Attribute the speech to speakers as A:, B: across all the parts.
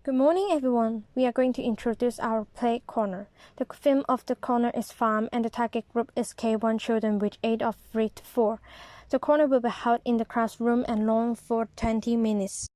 A: Good morning, everyone. We are going to introduce our play corner. The theme of the corner is farm, and the target group is K1 children with age of 3 to 4. The corner will be held in the classroom and long for 20 minutes.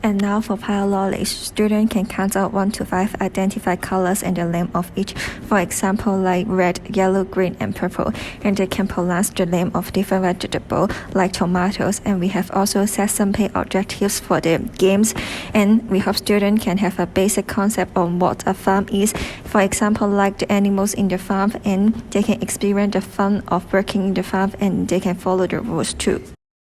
B: And now for pile knowledge, students can count out 1 to 5, identify colors and the name of each. For example, like red, yellow, green, and purple. And they can pronounce the name of different vegetables, like tomatoes. And we have also set some play objectives for the games. And we hope students can have a basic concept on what a farm is. For example, like the animals in the farm, and they can experience the fun of working in the farm, and they can follow the rules too.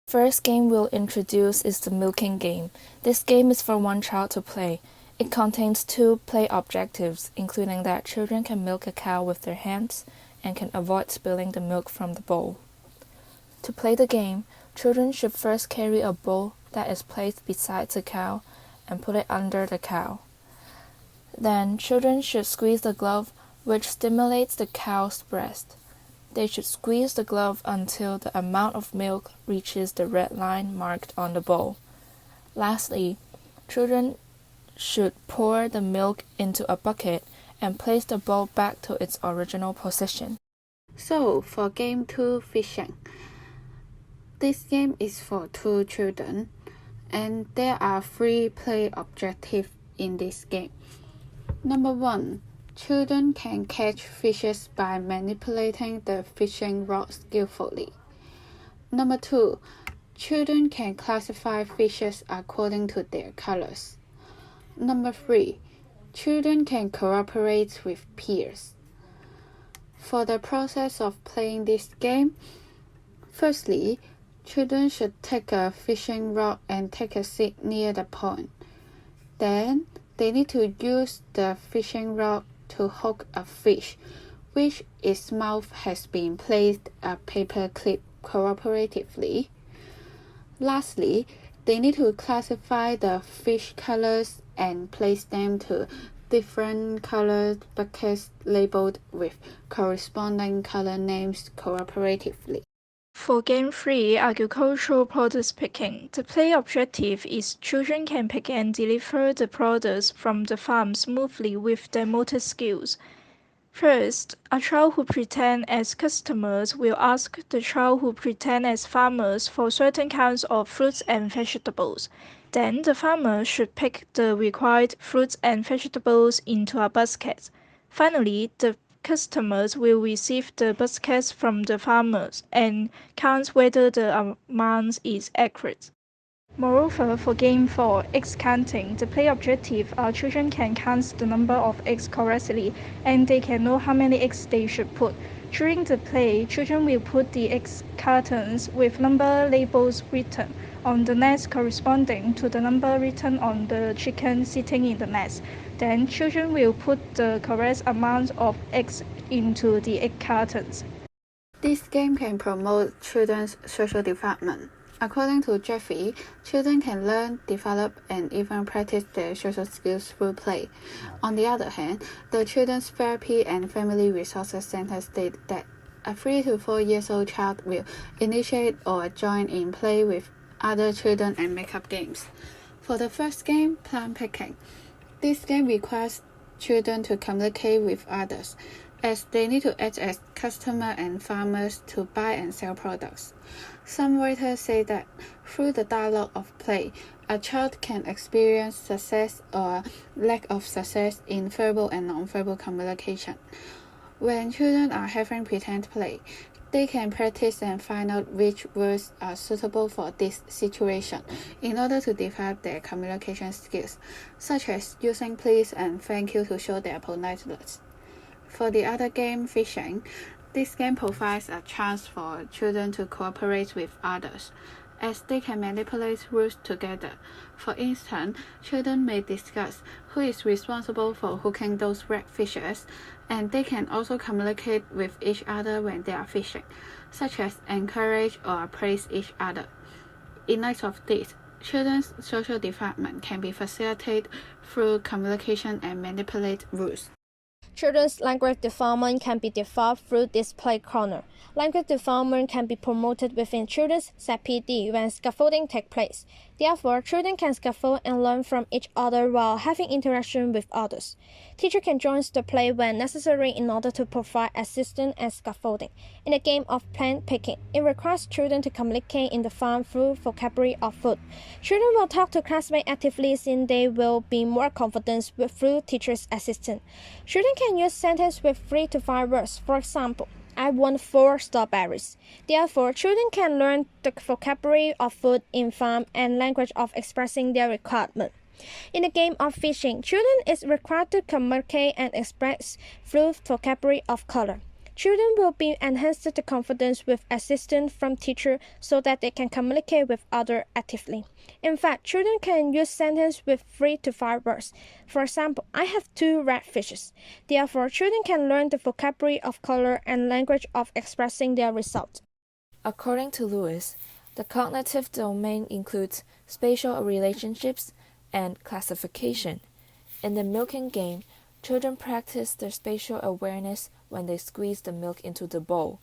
C: First game we'll introduce is the milking game. This game is for one child to play. It contains 2 play objectives, including that children can milk a cow with their hands and can avoid spilling the milk from the bowl. To play the game, children should first carry a bowl that is placed beside the cow and put it under the cow. Then children should squeeze the glove, which stimulates the cow's breast. They should squeeze the glove until the amount of milk reaches the red line marked on the bowl. Lastly, children should pour the milk into a bucket and place the bowl back to its original position.
D: So, for game 2, fishing. This game is for 2 children, and there are 3 play objectives in this game. Number 1. Children can catch fishes by manipulating the fishing rod skillfully. Number 2. Children can classify fishes according to their colors. Number 3. Children can cooperate with peers. For the process of playing this game, firstly, children should take a fishing rod and take a seat near the pond. Then, they need to use the fishing rod to hook a fish, which its mouth has been placed a paper clip cooperatively. Lastly, they need to classify the fish colors and place them to different colored buckets labeled with corresponding color names cooperatively.
E: For Game 3, Agricultural Produce Picking, the play objective is children can pick and deliver the produce from the farm smoothly with their motor skills. First, a child who pretends as customers will ask the child who pretends as farmers for certain kinds of fruits and vegetables. Then the farmer should pick the required fruits and vegetables into a basket. Finally, the customers will receive the baskets from the farmers and count whether the amount is accurate. Moreover, for Game 4, eggs counting, the play objective are children can count the number of eggs correctly and they can know how many eggs they should put. During the play, children will put the eggs cartons with number labels written on the nest corresponding to the number written on the chicken sitting in the nest. Then children will put the correct amount of eggs into the egg cartons.
D: This game can promote children's social development. According to Jeffrey, children can learn, develop, and even practice their social skills through play. On the other hand, the Children's Therapy and Family Resources Center stated that a 3 to 4 years old child will initiate or join in play with other children and make up games. For the first game, plant picking. This game requires children to communicate with others, as they need to act as customers and farmers to buy and sell products. Some writers say that through the dialogue of play, a child can experience success or lack of success in verbal and non-verbal communication. When children are having pretend play, they can practice and find out which words are suitable for this situation in order to develop their communication skills, such as using please and thank you to show their politeness. For the other game, fishing, this game provides a chance for children to cooperate with others, as they can manipulate rules together. For instance, children may discuss who is responsible for hooking those red fishes, and they can also communicate with each other when they are fishing, such as encourage or praise each other. In light of this, children's social development can be facilitated through communication and manipulate rules.
A: Children's language development can be developed through this play corner. Language development can be promoted within children's ZPD when scaffolding takes place. Therefore, children can scaffold and learn from each other while having interaction with others. Teacher can join the play when necessary in order to provide assistance and scaffolding. In the game of plant picking, it requires children to communicate in the farm through vocabulary of food. Children will talk to classmates actively since they will be more confident through teacher's assistance. Children can use sentences with 3 to 5 words. For example, I want 4 strawberries. Therefore, children can learn the vocabulary of food in farm and language of expressing their requirement. In the game of fishing, children is required to communicate and express through vocabulary of color. Children will be enhanced to confidence with assistance from teacher so that they can communicate with others actively. In fact, children can use sentences with 3 to 5 words. For example, I have 2 red fishes. Therefore, children can learn the vocabulary of color and language of expressing their results.
C: According to Lewis, the cognitive domain includes spatial relationships and classification. In the milking game, children practice their spatial awareness when they squeeze the milk into the bowl.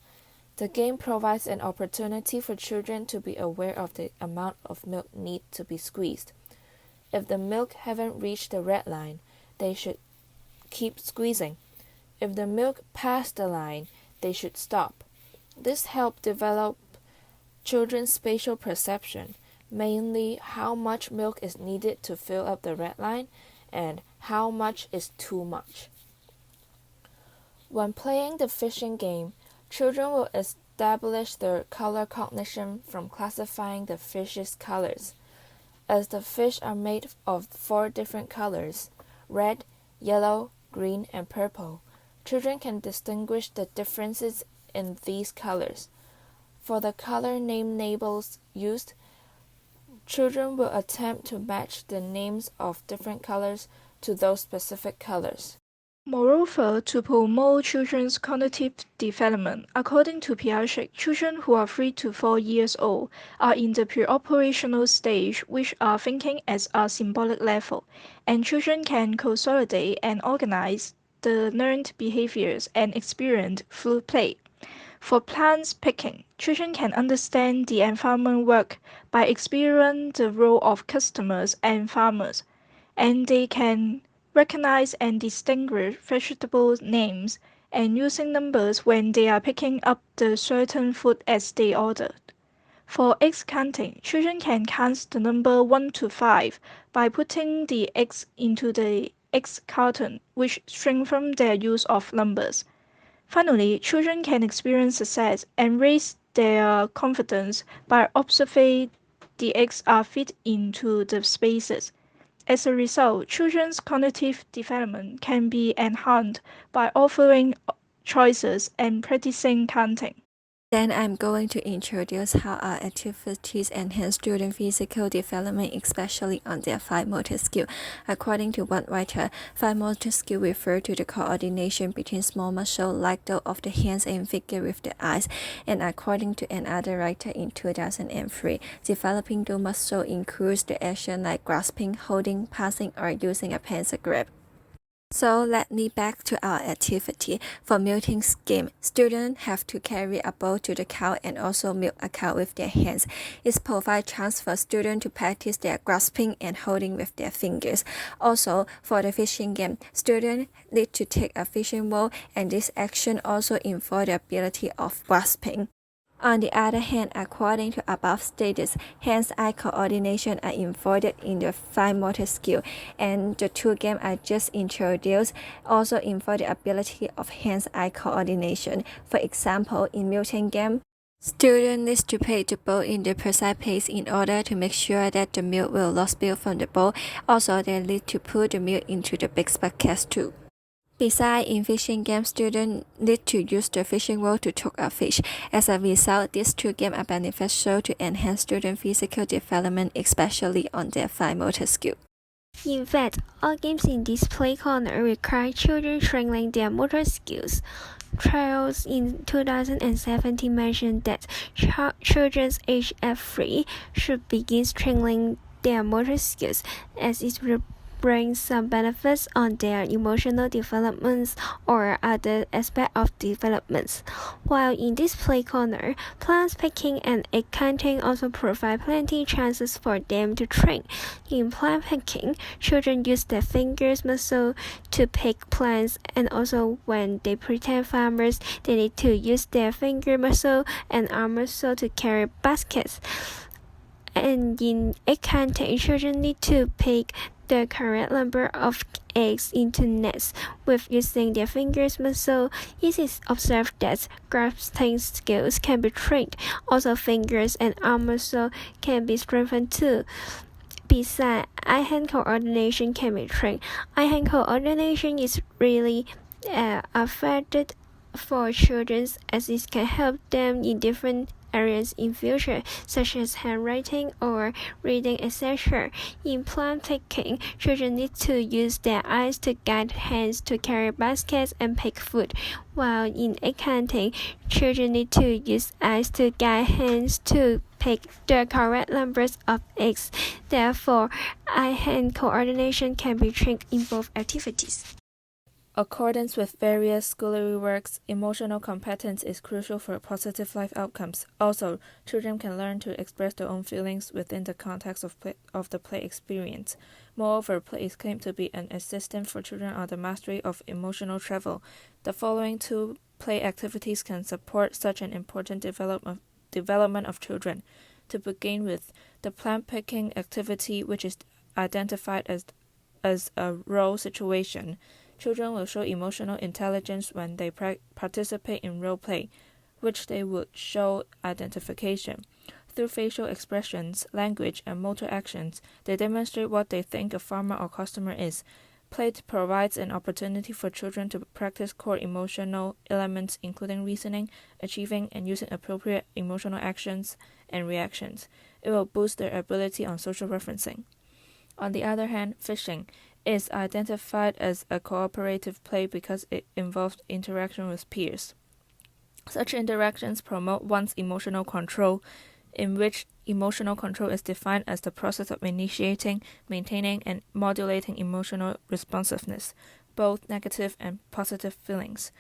C: The game provides an opportunity for children to be aware of the amount of milk need to be squeezed. If the milk haven't reached the red line, they should keep squeezing. If the milk passed the line, they should stop. This helps develop children's spatial perception, mainly how much milk is needed to fill up the red line and how much is too much. When playing the fishing game, children will establish their color cognition from classifying the fish's colors. As the fish are made of 4 different colors, red, yellow, green, and purple, children can distinguish the differences in these colors. For the color name labels used, children will attempt to match the names of different colors to those specific colors.
E: Moreover, to promote children's cognitive development, according to Piaget, children who are 3 to 4 years old are in the pre-operational stage, which are thinking at a symbolic level, and children can consolidate and organize the learned behaviors and experience through play. For plants picking, children can understand the environment work by experiencing the role of customers and farmers, and they can recognize and distinguish vegetable names and using numbers when they are picking up the certain food as they ordered. For eggs counting, children can count the number 1 to 5 by putting the eggs into the eggs carton, which strengthens their use of numbers. Finally, children can experience success and raise their confidence by observing the eggs are fit into the spaces. As a result, children's cognitive development can be enhanced by offering choices and practicing counting.
B: Then I'm going to introduce how our activities enhance student physical development, especially on their fine motor skill. According to one writer, fine motor skill refers to the coordination between small muscles like those of the hands and figure with the eyes. And according to another writer in 2003, developing those muscles includes the action like grasping, holding, passing, or using a pencil grip. So let me back to our activity. For milking game, students have to carry a bowl to the cow and also milk a cow with their hands. It provides chance for students to practice their grasping and holding with their fingers. Also, for the fishing game, students need to take a fishing rod, and this action also involves the ability of grasping. On the other hand, according to above stated, hands-eye coordination are involved in the fine motor skill, and the 2 games I just introduced also involve the ability of hands-eye coordination. For example, in milking game, students need to place the bowl in the precise place in order to make sure that the milk will not spill from the bowl. Also, they need to put the milk into the big bucket too. Besides, in fishing games, students need to use the fishing rod to hook a fish. As a result, these 2 games are beneficial to enhance student physical development, especially on their fine motor skill.
F: In fact, all games in this play corner require children training their motor skills. Trials in 2017 mentioned that children aged at 3 should begin training their motor skills, as it brings some benefits on their emotional developments or other aspects of developments. While in this play corner, plant picking and egg counting also provide plenty chances for them to train. In plant picking, children use their fingers muscle to pick plants, and also when they pretend farmers, they need to use their finger muscle and arm muscle to carry baskets. And in egg counting, children need to pick the correct number of eggs into nests with using their fingers muscle. It is observed that grasping skills can be trained. Also, fingers and arm muscle can be strengthened too. Besides, eye-hand coordination can be trained. Eye-hand coordination is really affected for children, as it can help them in different areas in future, such as handwriting or reading, etc. In plant picking, children need to use their eyes to guide hands to carry baskets and pick food, while in egg counting, children need to use eyes to guide hands to pick the correct numbers of eggs. Therefore, eye-hand coordination can be trained in both activities.
C: Accordance with various scholarly works, emotional competence is crucial for positive life outcomes. Also, children can learn to express their own feelings within the context of the play experience. Moreover, play is claimed to be an assistant for children on the mastery of emotional travel. The following two play activities can support such an important development of children. To begin with, the plant picking activity, which is identified as a role situation. Children will show emotional intelligence when they participate in role play, which they would show identification. Through facial expressions, language, and motor actions, they demonstrate what they think a farmer or customer is. Play provides an opportunity for children to practice core emotional elements, including reasoning, achieving, and using appropriate emotional actions and reactions. It will boost their ability on social referencing. On the other hand, fishing is identified as a cooperative play because it involves interaction with peers. Such interactions promote one's emotional control, in which emotional control is defined as the process of initiating, maintaining, and modulating emotional responsiveness, both negative and positive feelings.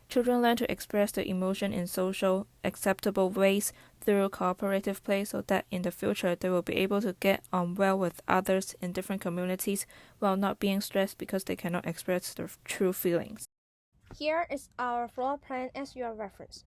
C: Children learn to express their emotion in social, acceptable ways through cooperative play so that in the future they will be able to get on well with others in different communities while not being stressed because they cannot express their true feelings.
A: Here is our floor plan as your reference.